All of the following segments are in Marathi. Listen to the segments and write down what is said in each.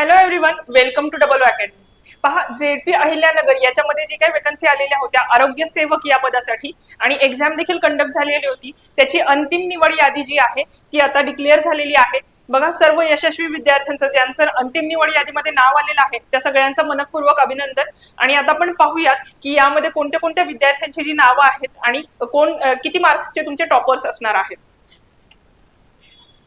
Hello everyone, welcome to Double Academy. पहा, झेडपी अहिल्यानगर याच्यामध्ये जी काही वेकन्सी आलेल्या होत्या आरोग्य सेवक या पदासाठी आणि एक्झाम देखील कंडक्ट झालेली होती, त्याची अंतिम निवड यादी जी आहे ती आता डिक्लेअर झालेली आहे. बघा, सर्व यशस्वी विद्यार्थ्यांचं ज्यांचं अंतिम निवड यादीमध्ये नाव आलेलं आहे त्या सगळ्यांचं मनपूर्वक अभिनंदन. आणि आता आपण पाहूयात की यामध्ये कोणत्या कोणत्या विद्यार्थ्यांची जी नावं आहेत आणि कोण किती मार्क्सचे तुमचे टॉपर्स असणार आहेत.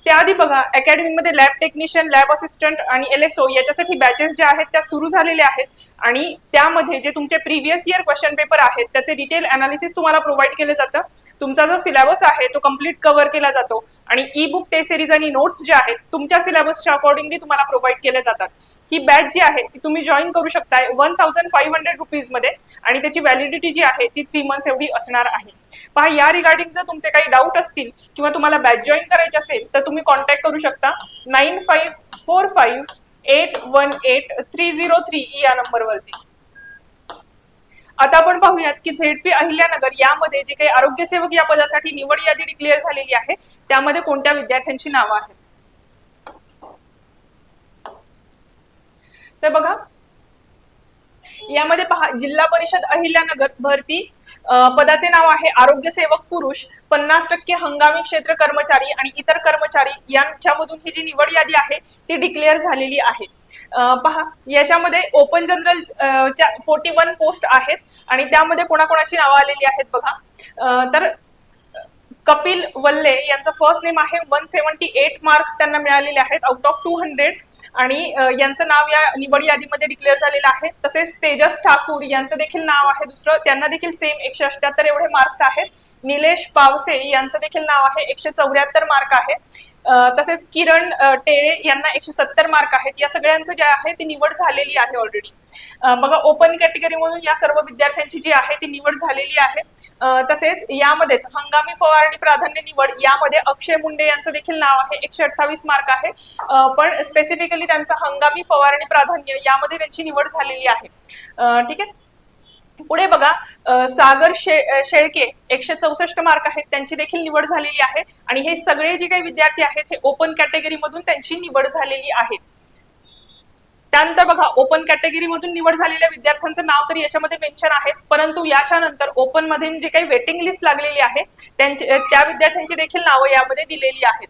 त्याआधी बघा, अकॅडमीमध्ये लॅब टेक्निशियन, लॅब असिस्टंट आणि LSO याच्यासाठी बॅचेस ज्या आहेत त्या सुरू झालेल्या आहेत आणि त्यामध्ये जे तुमचे प्रिव्हियस इयर क्वेश्चन पेपर आहेत त्याचे डिटेल अनालिसिस तुम्हाला प्रोव्हाइड केले जातं. तुमचा जो सिलेबस आहे तो कम्प्लीट कव्हर केला जातो आणि ई बुक टेस्ट सिरीज आणि नोट्स जे आहेत तुमच्या सिलेबसच्या अकॉर्डिंगली तुम्हाला प्रोव्हाइड केले जातात. ही बॅच जी आहे ती तुम्ही जॉईन करू शकताय 1500 रुपीज मध्ये आणि त्याची व्हॅलिडिटी जी आहे ती 3 मंथ्स एवढी असणार आहे. पहा, या रिगार्डिंग जर तुमचे काही डाऊट असतील किंवा तुम्हाला बॅच जॉईन करायची असेल तर तुम्ही कॉन्टॅक्ट करू शकता 9545818303 या नंबरवरती. आता आपण पाहूयात की झेडपी अहिल्यानगर यामध्ये जे काही आरोग्य सेवक या पदासाठी निवड यादी डिक्लेअर झालेली आहे त्यामध्ये कोणत्या विद्यार्थ्यांची नावं आहेत. तर बघा, यामध्ये पहा, जिल्हा परिषद अहिल्यानगर भरती पदाचे नाव आहे आरोग्य सेवक पुरुष, 50% हंगामी क्षेत्र कर्मचारी आणि इतर कर्मचारी यांच्यामधून ही जी निवड यादी आहे ती डिक्लेअर झालेली आहे. पहा, याच्यामध्ये ओपन जनरल च्या 41 पोस्ट आहेत आणि त्यामध्ये कोणाकोणाची नावं आलेली आहेत बघा. तर कपिल वल्ले यांचं फर्स्ट नेम आहे, 178 मार्क्स त्यांना मिळालेले आहेत आउट ऑफ 200 आणि यांचं नाव या निवड यादीमध्ये डिक्लेअर झालेलं आहे. तसेच तेजस ठाकूर यांचं देखील नाव आहे दुसरं, त्यांना देखील सेम 178 एवढे मार्क्स आहेत. निलेश पावसे यांचं देखील नाव आहे, 174 मार्क आहे. तसेच किरण टेळे यांना 170 मार्क आहेत. या सगळ्यांचं जे आहे ती निवड झालेली आहे ऑलरेडी. बघा, ओपन कॅटेगरी मधून या सर्व विद्यार्थ्यांची जी आहे ती निवड झालेली आहे. तसेच यामध्येच हंगामी फवारणी प्राधान्य निवड यामध्ये अक्षय मुंडे यांचं देखील नाव आहे, 128 मार्क आहे. पण स्पेसिफिकली त्यांचं हंगामी फवारणी प्राधान्य यामध्ये त्यांची निवड झालेली आहे. ठीक आहे. पुढे बघा, सागर शेळके 164 मार्क आहेत, त्यांची देखील निवड झालेली आहे आणि हे सगळे जे काही विद्यार्थी आहेत हे ओपन कॅटेगरी मधून त्यांची निवड झालेली आहे. त्यानंतर बघा, ओपन कॅटेगरी मधून निवड झालेल्या विद्यार्थ्यांचं नाव तर याच्यामध्ये मेन्शन आहेच, परंतु याच्या नंतर ओपन मध्ये जे काही वेटिंग लिस्ट लागलेली आहे त्या विद्यार्थ्यांची देखील नावं यामध्ये दिलेली आहेत.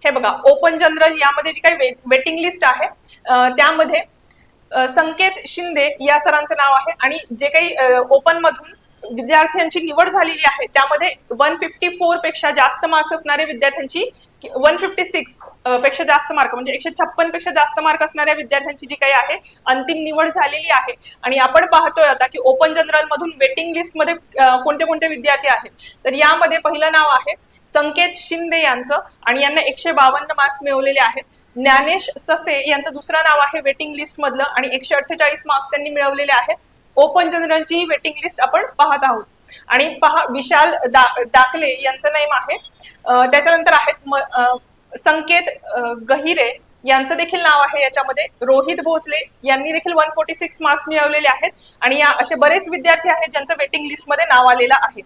हे बघा, ओपन जनरल यामध्ये जी काही वेटिंग लिस्ट आहे त्यामध्ये संकेत शिंदे या सरांचं नाव आहे आणि जे काही ओपन मधून विद्यार्थ्यांची निवड झालेली आहे त्यामध्ये 154 पेक्षा जास्त मार्क्स असणाऱ्या विद्यार्थ्यांची 156 पेक्षा जास्त मार्क म्हणजे 156 पेक्षा जास्त मार्क असणाऱ्या विद्यार्थ्यांची जी काही आहे अंतिम निवड झालेली आहे. आणि आपण पाहतोय आता की ओपन जनरल मधून वेटिंग लिस्ट मध्ये कोणते कोणते विद्यार्थी आहेत. तर यामध्ये पहिलं नाव आहे संकेत शिंदे यांचं आणि यांना 152 मार्क्स मिळवलेले आहेत. ज्ञानेश ससे यांचं दुसरं नाव आहे वेटिंग लिस्ट मधलं आणि 148 मार्क्स त्यांनी मिळवलेले आहेत. ओपन जनरलची वेटिंग लिस्ट आपण पाहत आहोत. आणि पहा, विशाल दाखले यांचं नेम आहे. त्याच्यानंतर आहेत संकेत गहिरे यांचं देखील नाव आहे याच्यामध्ये. रोहित भोसले यांनी देखील 146 मार्क्स मिळवलेले आहेत आणि या असे बरेच विद्यार्थी आहेत ज्यांचं वेटिंग लिस्ट मध्ये नाव आलेलं आहे.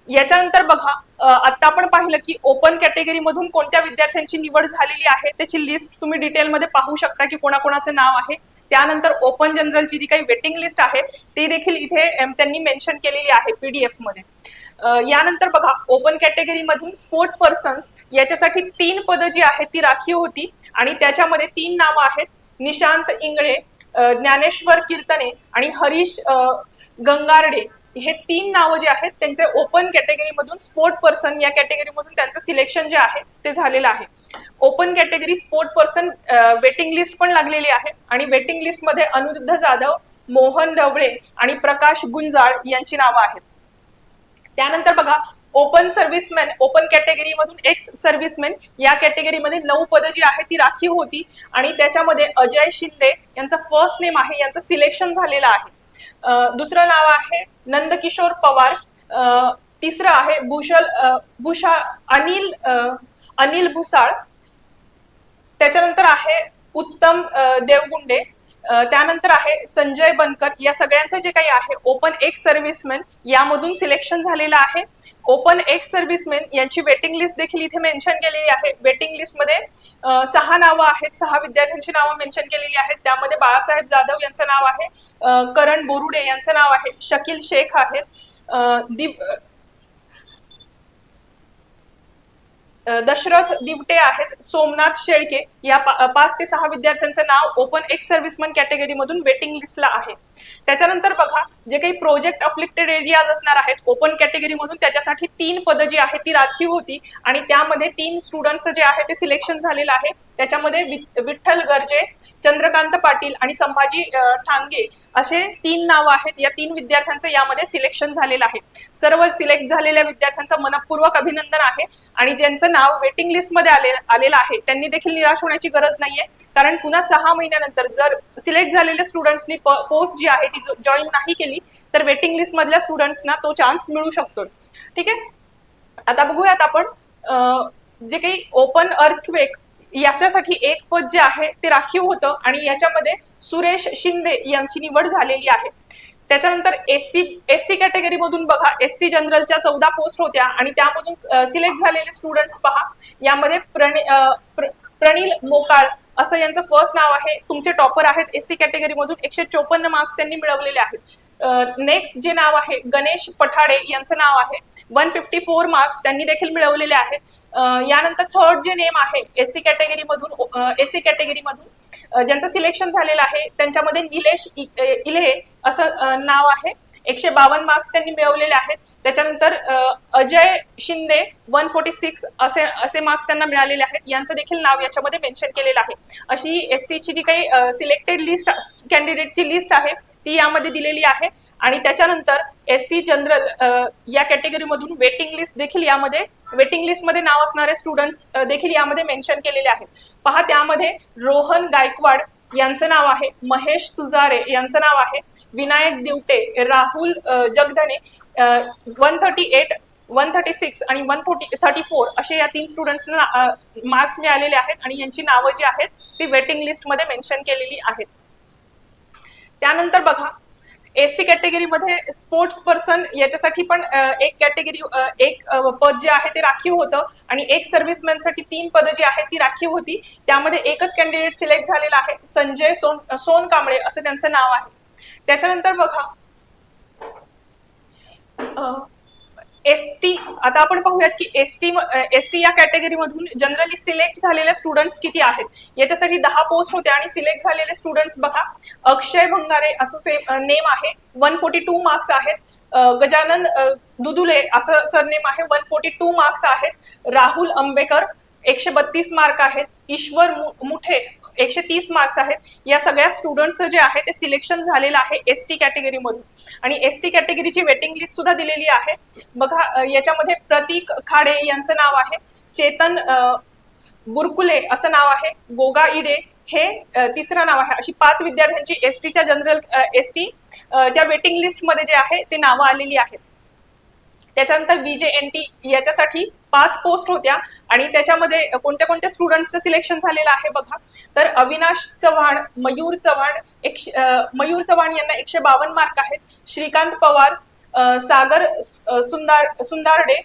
याच्यानंतर बघा, आता आपण पाहिलं की ओपन कॅटेगरी मधून कोणत्या विद्यार्थ्यांची निवड झालेली आहे त्याची लिस्ट तुम्ही डिटेलमध्ये पाहू शकता की कोणाकोणाचं नाव आहे. त्यानंतर ओपन जनरलची जी काही वेटिंग लिस्ट आहे ती देखील इथे त्यांनी मेन्शन केलेली आहे PDF मध्ये. यानंतर बघा, ओपन कॅटेगरी मधून स्पोर्ट पर्सन्स याच्यासाठी 3 पदं जी आहेत ती राखीव होती आणि त्याच्यामध्ये 3 नावं आहेत. निशांत इंगळे, ज्ञानेश्वर कीर्तने आणि हरीश गंगारडे हे 3 नावं जे आहेत त्यांचे ओपन कॅटेगरी मधून स्पोर्ट पर्सन या कॅटेगरी मधून त्यांचं सिलेक्शन जे आहे ते झालेलं आहे. Open category sport person waiting list पण लागलेली आहे आणि वेटिंग लिस्ट मध्ये अनुरुद्ध जाधव, मोहन ढवळे आणि प्रकाश गुंजाळ यांची नावं आहेत. त्यानंतर बघा, ओपन सर्व्हिसमॅन ओपन कॅटेगरी मधून एक्स सर्व्हिसमॅन या कॅटेगरीमध्ये 9 पदं जी आहेत ती राखीव होती आणि त्याच्यामध्ये अजय शिंदे यांचं फर्स्ट नेम आहे, यांचं सिलेक्शन झालेलं आहे. दुसरं नाव आहे नंदकिशोर पवार, तिसरं आहे अनिल भुसाळ, त्याच्यानंतर आहे उत्तम देवगुंडे, त्यानंतर आहे संजय बनकर. या सगळ्यांचं जे काही आहे ओपन एक्स सर्व्हिसमॅन यामधून सिलेक्शन झालेलं आहे. ओपन एक्स सर्व्हिसमॅन यांची वेटिंग लिस्ट देखील इथे मेन्शन केलेली आहे. वेटिंग लिस्ट मध्ये 6 नावं आहेत, 6 विद्यार्थ्यांची नावं मेन्शन केलेली आहेत. त्यामध्ये बाळासाहेब जाधव यांचं नाव आहे, करण बोरुडे यांचं नाव आहे, शकील शेख आहेत, दशरथ दिवटे आहेत, सोमनाथ शेळके. या 5 ते 6 विद्यार्थ्यांचं नाव ओपन एक्स सर्व्हिसमन कॅटेगरी मधून वेटिंग लिस्टला आहे. त्याच्यानंतर बघा, जे काही प्रोजेक्ट अफ्लिक्टेड एरियाज असणार आहेत ओपन कॅटेगरी मधून, त्याच्यासाठी 3 पदं जी आहेत ती राखीव होती आणि त्यामध्ये 3 स्टुडंट्स जे आहे ते सिलेक्शन झालेलं आहे. त्याच्यामध्ये विठ्ठल गर्जे, चंद्रकांत पाटील आणि संभाजी ठांगे असे 3 नावं आहेत. या 3 विद्यार्थ्यांचं यामध्ये सिलेक्शन झालेलं आहे. सर्व सिलेक्ट झालेल्या विद्यार्थ्यांचं मनपूर्वक अभिनंदन आहे आणि ज्यांचं नाव वेटिंग लिस्ट मध्ये आलेलं आहे त्यांनी देखील निराश होण्याची गरज नाहीये, कारण पुन्हा 6 महिन्यानंतर जर सिलेक्ट झालेल्या स्टुडंट्सनी पोस्ट जी आहे ती जॉईन नाही केली तर वेटिंग लिस्ट मधल्या स्टुडंट्सना तो चान्स मिळू शकतो. ठीक आहे, आता बघूयात आपण जे काही ओपन अर्थक्वेक याच्यासाठी एक पद जे आहे ते राखीव होतं आणि याच्यामध्ये सुरेश शिंदे यांची निवड झालेली आहे. त्याच्यानंतर एससी कॅटेगरी मधून बघा, एससी जनरलच्या 14 पोस्ट होत्या आणि त्यामधून सिलेक्ट झालेले स्टुडंट्स पहा. यामध्ये प्रणील मोकाळ असं यांचं फर्स्ट नाव आहे. तुमचे टॉपर आहेत एससी कॅटेगरी मधून, 154 मार्क्स त्यांनी मिळवलेले आहेत. नेक्स्ट जे नाव आहे गणेश पठाडे यांचं नाव आहे, 154 मार्क्स त्यांनी देखील मिळवलेले आहेत. यानंतर थर्ड जे नेम आहे एससी कॅटेगरी मधून ज्यांचं सिलेक्शन झालेलं आहे त्यांच्यामध्ये निलेश इल्हे असं नाव आहे, 152 मार्क्स त्यांनी मिळवलेले आहेत. त्याच्यानंतर अजय शिंदे 146 असे मार्क्स त्यांना मिळालेले आहेत. यांचं देखील नाव याच्यामध्ये मेन्शन केलेलं आहे. अशी एससीची जी काही सिलेक्टेड लिस्ट कॅन्डिडेटची लिस्ट आहे ती यामध्ये दिलेली आहे. आणि त्याच्यानंतर एससी जनरल या कॅटेगरी मधून वेटिंग लिस्ट देखील यामध्ये, वेटिंग लिस्ट मध्ये नाव असणारे स्टुडंट्स देखील यामध्ये मेन्शन केलेले आहेत. पहा, त्यामध्ये रोहन गायकवाड यांचं नाव आहे, महेश तुजारे यांचं नाव आहे, विनायक दिवटे, राहुल जगधने 138, 136 आणि 134 असे या 3 स्टुडंट्सना मार्क्स मिळालेले आहेत आणि यांची नावं जी आहेत ती वेटिंग लिस्ट मध्ये मेन्शन केलेली आहेत. त्यानंतर बघा, एससी कॅटेगरीमध्ये स्पोर्ट्स पर्सन याच्यासाठी पण एक पद जे आहे ते राखीव होतं आणि एक सर्व्हिसमॅनसाठी 3 पदं जी आहेत ती राखीव होती. त्यामध्ये एकच कॅन्डिडेट सिलेक्ट झालेला आहे, संजय सोनकांबळे असं त्यांचं नाव आहे. त्याच्यानंतर बघा, एसटी, आता आपण पाहूयात की एसटी या कॅटेगरी मधून जनरली सिलेक्ट झालेले स्टुडंट्स किती आहेत. याच्यासाठी 10 पोस्ट होत्या आणि सिलेक्ट झालेले स्टुडंट्स बघा, अक्षय भंगारे असं नेम आहे, 142 मार्क्स आहेत. गजानन दुदुले असं सरनेम आहे, 142 मार्क्स आहेत. राहुल अंबेकर 132 मार्क आहेत. ईश्वर मुठे 130 मार्क्स आहेत. या सगळ्या स्टुडंट्सचं जे आहे ते सिलेक्शन झालेलं आहे एसटी कॅटेगरी मधून आणि एसटी कॅटेगरीची वेटिंग लिस्ट सुद्धा दिलेली आहे. बघा, याच्यामध्ये प्रतीक खाडे यांचं नाव आहे, चेतन बुरकुले असं नाव आहे, गोगा इडे हे तिसरं नाव आहे. अशी 5 विद्यार्थ्यांची एसटीच्या जनरल च्या वेटिंग लिस्ट मध्ये जे आहे ते नावं आलेली आहेत. त्याच्यानंतर VJNT याच्यासाठी 5 पोस्ट होत्या आणि त्याच्यामध्ये कोणत्या कोणत्या स्टुडंट्सचं सिलेक्शन झालेलं आहे बघा, तर अविनाश चव्हाण, मयूर चव्हाण यांना 152 मार्क आहेत. श्रीकांत पवार, सागर सुंदारडे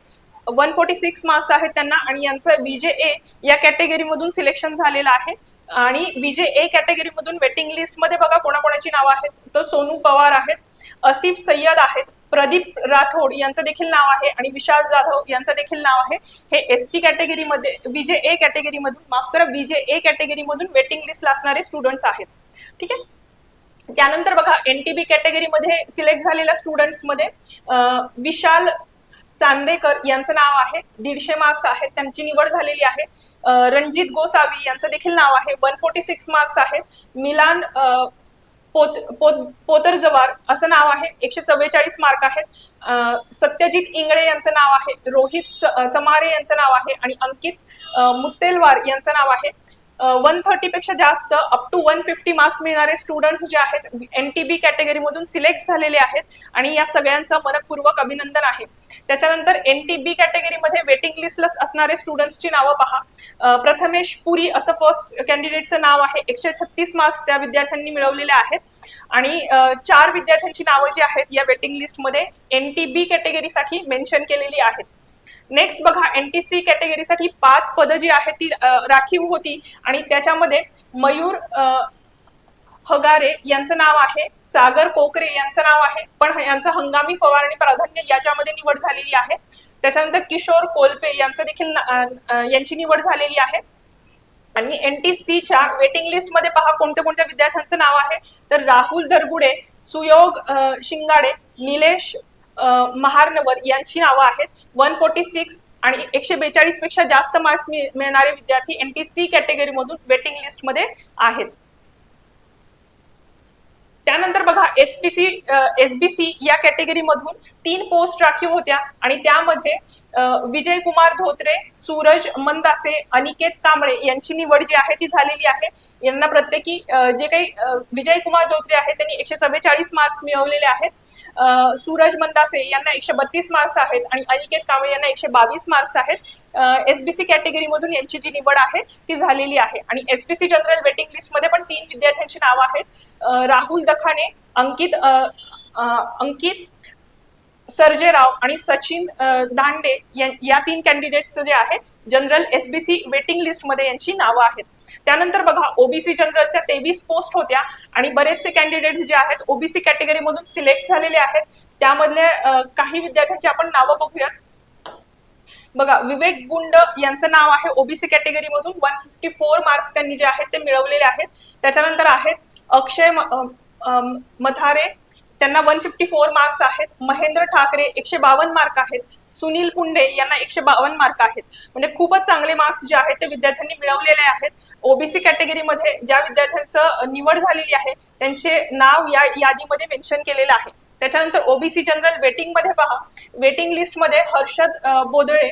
146 मार्क्स आहेत त्यांना आणि यांचं VJA या कॅटेगरी मधून सिलेक्शन झालेलं आहे. आणि VJA कॅटेगरी मधून वेटिंग लिस्ट मध्ये बघा कोणाकोणाची नावं आहेत, तर सोनू पवार आहेत, असिफ सय्यद आहेत, प्रदीप राठोड यांचं देखील नाव आहे आणि विशाल जाधव यांचं देखील नाव आहे. हे एसटी कॅटेगरीमध्ये VJA कॅटेगरी मधून, माफ करा, VJA कॅटेगरी मधून वेटिंग लिस्टला असणारे स्टुडंट्स आहेत. ठीक आहे, त्यानंतर बघा, NTB कॅटेगरीमध्ये सिलेक्ट झालेल्या स्टुडंट्स मध्ये विशाल चांदेकर यांचं नाव आहे, 150 मार्क्स आहेत, त्यांची निवड झालेली आहे. रणजित गोसावी यांचं देखील नाव आहे, 146 मार्क्स आहेत. मिलान पोतरजवार असं नाव आहे, 144 मार्क आहेत. सत्यजित इंगळे यांचं नाव आहे, रोहित चमारे यांचं नाव आहे आणि अंकित मुत्तेलवार यांचं नाव आहे. 130 पेक्षा जास्त अप टू 150 मार्क्स मिळणारे स्टुडंट्स जे आहेत NTB कॅटेगरी मधून सिलेक्ट झालेले आहेत आणि या सगळ्यांचं मनपूर्वक अभिनंदन आहे. त्याच्यानंतर NTB कॅटेगरीमध्ये वेटिंग लिस्टला असणारे स्टुडंट्सची नावं पहा. प्रथमेश पुरी असं फर्स्ट कॅन्डिडेटचं नाव आहे. 136 मार्क्स त्या विद्यार्थ्यांनी मिळवलेले आहेत आणि 4 विद्यार्थ्यांची नावं जी आहेत या वेटिंग लिस्टमध्ये NTB कॅटेगरीसाठी मेन्शन केलेली आहेत. नेक्स्ट बघा, NTC कॅटेगरीसाठी 5 पदं जी आहेत ती राखीव होती आणि त्याच्यामध्ये मयूर हगारे यांचं नाव आहे, सागर कोकरे यांचं नाव आहे, पण यांचं हंगामी फवारणी प्राधान्य याच्यामध्ये निवड झालेली आहे. त्याच्यानंतर किशोर कोल्पे यांचं देखील यांची निवड झालेली आहे. आणि NTCच्या वेटिंग लिस्ट मध्ये पहा कोणत्या कोणत्या विद्यार्थ्यांचं नाव आहे. तर राहुल दरगुडे, सुयोग शिंगाडे, निलेश महारनवर यांची नावं आहेत. 146 आणि 142 पेक्षा जास्त मार्क्स मिळणारे विद्यार्थी NTC कॅटेगरी मधून वेटिंग लिस्ट मध्ये आहेत. त्यानंतर बघा, SBC या कॅटेगरी मधून 3 पोस्ट राखीव होत्या आणि त्यामध्ये विजय कुमार धोत्रे, सूरज मंदासे, अनिकेत कांबळे यांची निवड जी आहे ती झालेली आहे. यांना प्रत्येकी जे काही विजय कुमार धोत्रे आहेत त्यांनी 144 मार्क्स मिळवलेले आहेत. सूरज मंदासे यांना 132 मार्क्स आहेत आणि अनिकेत कांबळे यांना 122 मार्क्स आहेत. SBC कॅटेगरी मधून यांची जी निवड आहे ती झालेली आहे. आणि SBC जनरल वेटिंग लिस्ट मध्ये पण 3 विद्यार्थ्यांची नावं आहेत. राहुल दखाने, अंकित सर्जेराव आणि सचिन दांडे या 3 कॅन्डिडेट्स जे आहे जनरल SBC वेटिंग लिस्ट मध्ये यांची नावं आहेत. त्यानंतर बघा, OBC जनरलच्या 23 पोस्ट होत्या आणि बरेचसे कॅन्डिडेट्स जे आहेत OBC कॅटेगरी मधून सिलेक्ट झालेले आहेत. त्यामधले काही विद्यार्थ्यांची आपण नावं बघूयात. बघा, विवेक गुंड यांचं नाव आहे. OBC कॅटेगरी मधून 154 मार्क्स त्यांनी जे आहेत ते मिळवलेले आहेत. त्याच्यानंतर आहेत अक्षय मथारे, त्यांना 154 मार्क्स आहेत. महेंद्र ठाकरे 152 मार्क आहेत. सुनील पुंडे यांना 152 मार्क आहेत. म्हणजे खूपच चांगले मार्क्स जे आहेत ते विद्यार्थ्यांनी मिळवलेले आहेत. OBC कॅटेगरीमध्ये ज्या विद्यार्थ्यांचं निवड झालेली आहे त्यांचे नाव या यादीमध्ये मेन्शन केलेलं आहे. त्याच्यानंतर OBC जनरल वेटिंग मध्ये पहा, वेटिंग लिस्ट मध्ये हर्षद बोदळे,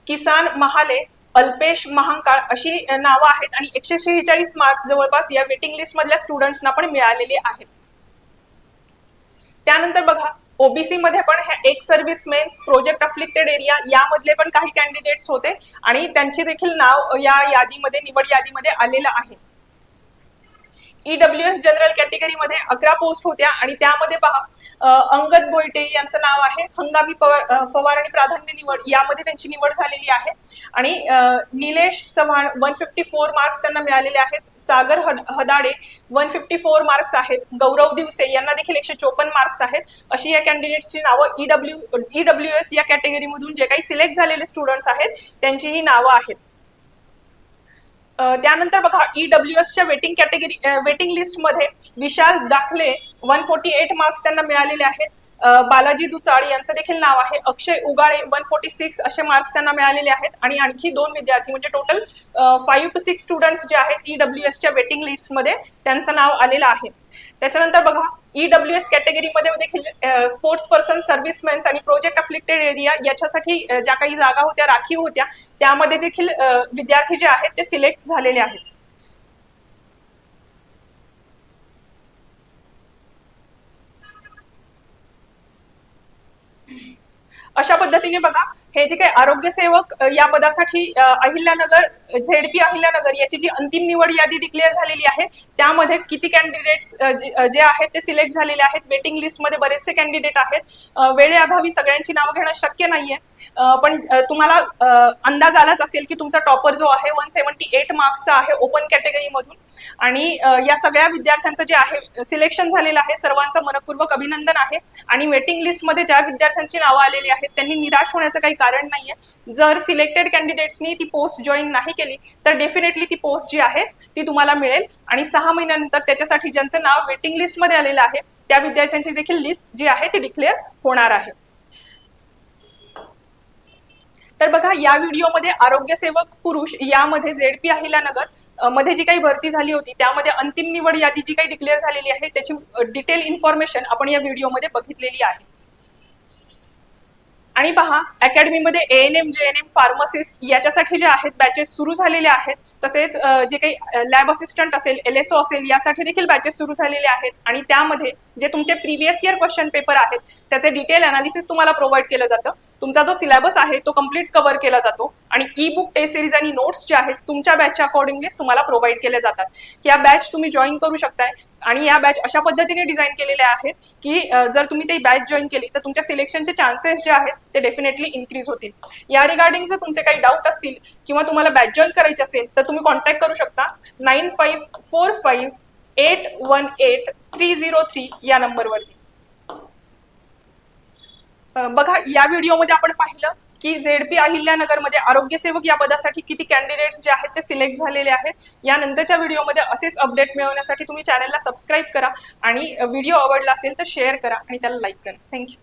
किसान महाले, अल्पेश महांकाळ अशी नावं आहेत आणि 146 मार्क्स जवळपास या वेटिंग लिस्ट मधल्या स्टुडंट्सना पण मिळालेले आहेत. त्यानंतर बघा, OBC मध्ये पण एक्स सर्व्हिसमेन्स, प्रोजेक्ट अफ्लिक्टेड एरिया यामधले पण काही कॅन्डिडेट्स होते आणि त्यांचे देखील नाव या यादीमध्ये, निवड यादीमध्ये आलेलं आहे. EWS जनरल कॅटेगरीमध्ये 11 पोस्ट होत्या आणि त्यामध्ये पहा, अंगद बोईटे यांचं नाव आहे. हंगामी फवारणी प्राधान्य निवड यामध्ये त्यांची निवड झालेली आहे. आणि निलेश चव्हाण 154 मार्क्स त्यांना मिळालेले आहेत. सागर हदाडे 154 मार्क्स आहेत. गौरव दिवसे यांना देखील 154 मार्क्स आहेत. अशी या कॅन्डिडेट्सची नावं EWS या कॅटेगरीमधून जे काही सिलेक्ट झालेले स्टुडंट्स आहेत त्यांची ही नावं आहेत. त्यानंतर बघा, EWSच्या वेटिंग लिस्ट मध्ये विशाल दाखले 148 मार्क्स त्यांना मिळालेले आहेत. बालाजी दुचाळ यांचं देखील नाव आहे. अक्षय उगाळे 146 असे मार्क्स त्यांना मिळालेले आहेत. आणि आणखी 2 विद्यार्थी म्हणजे टोटल 5 to 6 स्टुडंट्स जे आहेत EWSच्या वेटिंग लिस्ट मध्ये त्यांचं नाव आलेलं आहे. त्याच्यानंतर बघा, EWS कॅटेगरीमध्ये देखील स्पोर्ट्स पर्सन, सर्व्हिसमेन्स आणि प्रोजेक्ट अफ्लिक्टेड एरिया याच्यासाठी ज्या काही जागा होत्या राखीव होत्या त्यामध्ये देखील विद्यार्थी जे आहेत ते सिलेक्ट झालेले आहेत. अशा पद्धतीने बघा, हे जे काही आरोग्य सेवक या पदासाठी अहिल्यानगर, ZP अहिल्यानगर याची जी अंतिम निवड यादी डिक्लेअर झालेली आहे त्यामध्ये किती कॅन्डिडेट्स जे आहेत ते सिलेक्ट झालेले आहेत. वेटिंग लिस्ट मध्ये बरेचसे कॅन्डिडेट आहेत. वेळेअभावी सगळ्यांची नावं घेणं शक्य नाहीये, पण तुम्हाला अंदाज आलाच असेल की तुमचा टॉपर जो आहे 178 मार्क्सचा आहे ओपन कॅटेगरी मधून. आणि या सगळ्या विद्यार्थ्यांचं जे आहे सिलेक्शन झालेलं आहे. सर्वांचं मनपूर्वक अभिनंदन आहे. आणि वेटिंग लिस्ट मध्ये ज्या विद्यार्थ्यांची नावं आलेली आहेत त्यांनी निराश होण्याचं काही कारण नाहीये. जर सिलेक्टेड कॅन्डिडेट्सनी ती पोस्ट जॉईन नाही केली तर डेफिनेटली ती पोस्ट जी आहे ती तुम्हाला मिळेल आणि 6 महिन्यानंतर त्याच्यासाठी ज्यांचं नाव वेटिंग लिस्ट मध्ये आलेलं आहे त्या विद्यार्थ्यांची देखील लिस्ट जी आहे ती डिक्लेअर होणार आहे. तर बघा, या व्हिडिओमध्ये आरोग्य सेवक पुरुष यामध्ये ZP अहिल्यानगर मध्ये जी काही भरती झाली होती त्यामध्ये अंतिम निवड यादी जी काही डिक्लेअर झालेली आहे त्याची डिटेल इन्फॉर्मेशन आपण या व्हिडिओमध्ये बघितलेली आहे. आणि पहा, अकॅडमीमध्ये ANM, JNM, फार्मासिस्ट याच्यासाठी जे आहेत बॅचेस सुरू झालेले आहेत. तसेच जे काही लॅब असिस्टंट असेल, LSO असेल, यासाठी देखील बॅचेस सुरू झालेले आहेत. आणि त्यामध्ये जे तुमचे प्रिव्हियस इयर क्वेश्चन पेपर आहेत त्याचे डिटेल अनालिसिस तुम्हाला प्रोव्हाइड केलं जातं. तुमचा जो सिलेबस आहे तो कम्प्लीट कव्हर केला जातो आणि ई बुक, टेस्ट सिरीज आणि नोट्स जे आहेत तुमच्या बॅचच्या अकॉर्डिंगलीच तुम्हाला प्रोव्हाइड केले जातात. या बॅच तुम्ही जॉईन करू शकताय आणि या बॅच अशा पद्धतीने डिझाईन केलेल्या आहेत की जर तुम्ही ते बॅच जॉईन केली तर तुमच्या सिलेक्शनचे चान्सेस जे आहेत ते डेफिनेटली इन्क्रीज होतील. या रिगार्डिंग जर तुमचे काही डाऊट असतील किंवा तुम्हाला बॅच जॉईन करायची असेल तर तुम्ही कॉन्टॅक्ट करू शकता 9545818303 या नंबरवरती. बघा, या व्हिडिओमध्ये आपण पाहिलं की ZP अहिल्यानगरमध्ये आरोग्य सेवक या पदासाठी किती कॅन्डिडेट्स जे आहेत ते सिलेक्ट झालेले आहेत. यानंतरच्या व्हिडिओमध्ये असेच अपडेट मिळवण्यासाठी तुम्ही चॅनलला सबस्क्राईब करा आणि व्हिडिओ आवडला असेल तर शेअर करा आणि त्याला लाईक करा. थँक्यू.